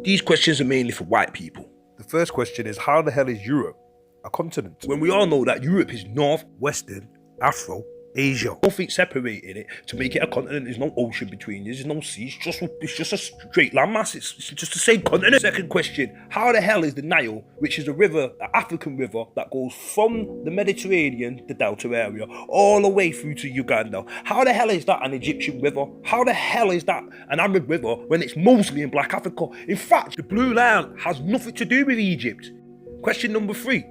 These questions are mainly for white people. The first question is, how the hell is Europe a continent? When we all know that Europe is North, Western, Afro, Asia. nothing separating it to make it a continent. There's no ocean between. There's no sea. It's just a straight landmass. It's just the same continent. Second question: how the hell is the Nile, which is a river, an African river that goes from the Mediterranean, the Delta area, all the way through to Uganda? How the hell is that an Egyptian river? How the hell is that an Arab river when it's mostly in Black Africa? In fact, the Blue Line has nothing to do with Egypt. Question number 3.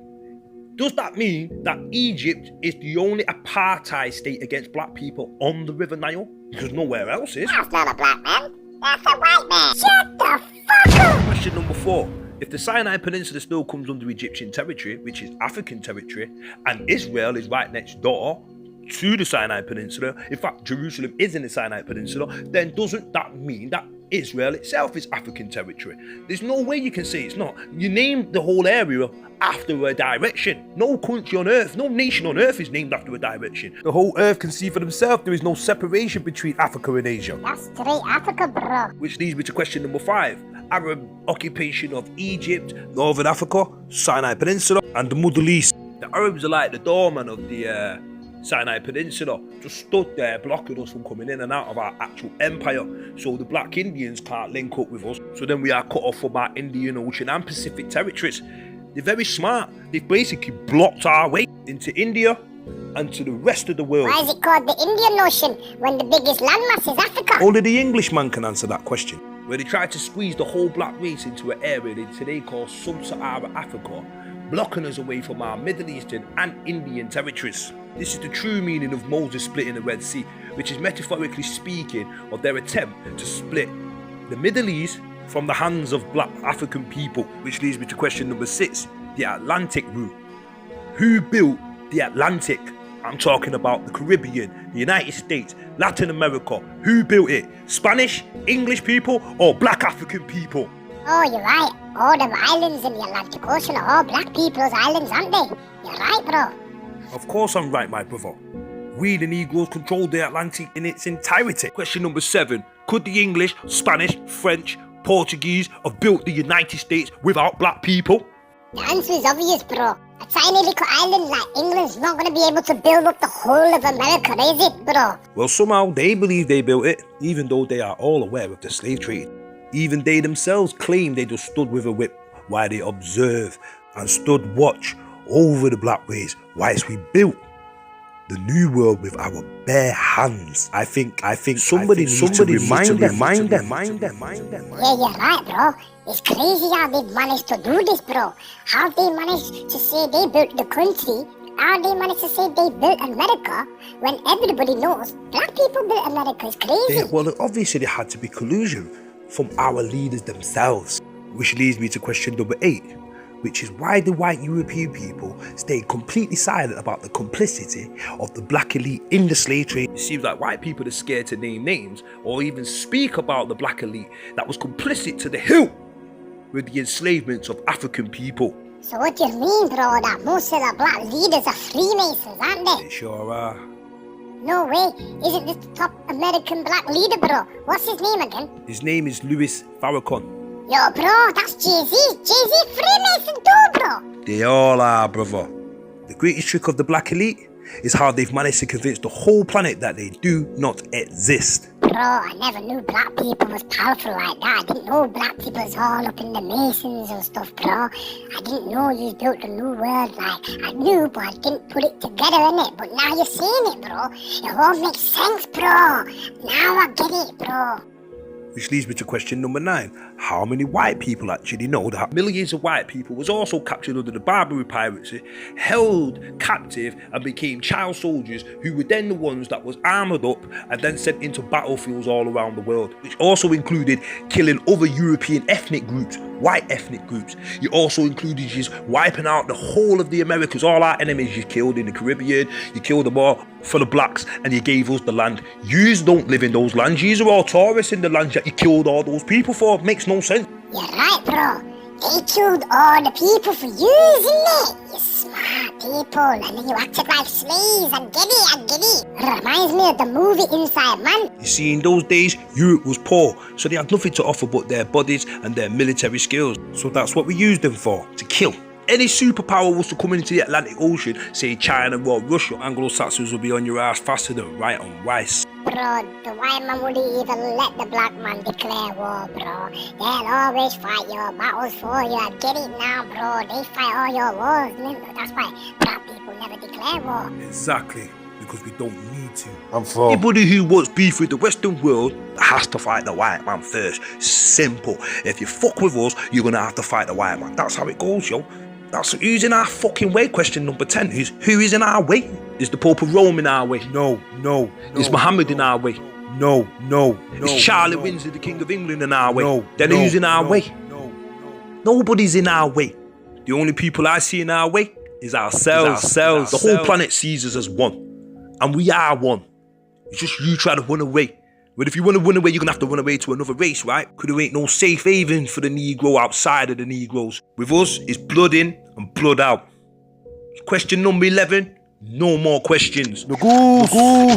Does that mean that Egypt is the only apartheid state against black people on the River Nile? Because nowhere else is. That's not a black man. That's a white man. Shut the fuck up! Question number 4. If the Sinai Peninsula still comes under Egyptian territory, which is African territory, and Israel is right next door to the Sinai Peninsula, in fact, Jerusalem is in the Sinai Peninsula, then doesn't that mean that Israel itself is African territory? There's no way you can say it's not. You name the whole area after a direction. No country on earth, no nation on earth is named after a direction. The whole earth can see for themselves there is no separation between Africa and Asia. That's straight Africa, bro. Which leads me to question number 5. Arab occupation of Egypt, Northern Africa, Sinai Peninsula, and the Middle East. The Arabs are like the doorman of the Sinai Peninsula, just stood there blocking us from coming in and out of our actual empire, so the black Indians can't link up with us, so then we are cut off from our Indian Ocean and Pacific territories. They're very smart. They've basically blocked our way into India and to the rest of the world. Why is it called the Indian Ocean when the biggest landmass is Africa? Only the Englishman can answer that question. Where they tried to squeeze the whole black race into an area they today call Sub-Saharan Africa, blocking us away from our Middle Eastern and Indian territories. This is the true meaning of Moses splitting the Red Sea, which is metaphorically speaking of their attempt to split the Middle East from the hands of black African people. Which leads me to question number 6, the Atlantic route. Who built the Atlantic? I'm talking about the Caribbean, the United States, Latin America. Who built it? Spanish, English people, or black African people? Oh, you're right. All them islands in the Atlantic Ocean are all black people's islands, aren't they? You're right, bro. Of course I'm right, my brother. We the Negroes control the Atlantic in its entirety. Question number 7. Could the English, Spanish, French, Portuguese have built the United States without black people? The answer is obvious, bro. A tiny little island like England's not going to be able to build up the whole of America, is it, bro? Well, somehow they believe they built it, even though they are all aware of the slave trade. Even they themselves claim they just stood with a whip while they observe and stood watch over the black race whilst we built the new world with our bare hands. I think somebody needs to remind them. Yeah, you're right, bro. It's crazy how they've managed to do this, bro. How they managed to say they built the country, how they managed to say they built America, when everybody knows black people built America. It's crazy. Well, obviously there had to be collusion from our leaders themselves. Which leads me to question number 8, which is why the white European people stayed completely silent about the complicity of the black elite in the slave trade. It seems like white people are scared to name names or even speak about the black elite that was complicit to the hilt with the enslavement of African people. So what do you mean, bro, that most of the black leaders are Freemasons, aren't they? They sure are. No way. Isn't this the top American black leader, bro? What's his name again? His name is Louis Farrakhan. Yo, bro, that's Jay-Z. Jay-Z Freemason too, bro. They all are, brother. The greatest trick of the black elite is how they've managed to convince the whole planet that they do not exist. Bro, I never knew black people was powerful like that. I didn't know black people was all up in the Masons and stuff, bro. I didn't know you built a new world. Like, I knew, but I didn't put it together, innit? But now you're seeing it, bro. It all makes sense, bro. Now I get it, bro. Which leads me to question number 9. How many white people actually know that millions of white people was also captured under the Barbary piracy, held captive and became child soldiers who were then the ones that was armoured up and then sent into battlefields all around the world, which also included killing other European ethnic groups, white ethnic groups. You also included just wiping out the whole of the Americas, all our enemies you killed in the Caribbean, you killed them all for the blacks and you gave us the land. Yous don't live in those lands, yous are all tourists in the lands that you killed all those people for. It makes no sense. You're right, bro. They killed all the people for you, isn't it? You're smart. people, and then you acted like slaves. I get it. Reminds me of the movie Inside Man. You see, in those days, Europe was poor, so they had nothing to offer but their bodies and their military skills. So that's what we used them for, to kill. Any superpower was to come into the Atlantic Ocean, say China or Russia, Anglo-Saxons will be on your ass faster than right on rice. Bro, the white man wouldn't even let the black man declare war, bro. They'll always fight your battles for you. I get it now, bro. They fight all your wars. That's why black people never declare war. Exactly, because we don't need to. I'm for. Anybody who wants beef with the Western world has to fight the white man first. Simple. If you fuck with us, you're gonna have to fight the white man. That's how it goes, yo. That's who's in our fucking way. Question number 10 is who is in our way? Is the Pope of Rome in our way? No. Is Muhammad in our way? No. Is Charlie Windsor, the King of England, in our way? No. Then who's in our way? No. Nobody's in our way. The only people I see in our way is ourselves. The whole planet sees us as one. And we are one. It's just you try to run away. But if you want to run away, you're going to have to run away to another race, right? Because there ain't no safe haven for the Negro outside of the Negroes. With us, it's blood in and blood out. Question number 11, no more questions. NAGOOS.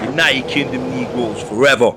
United Kingdom Negroes forever.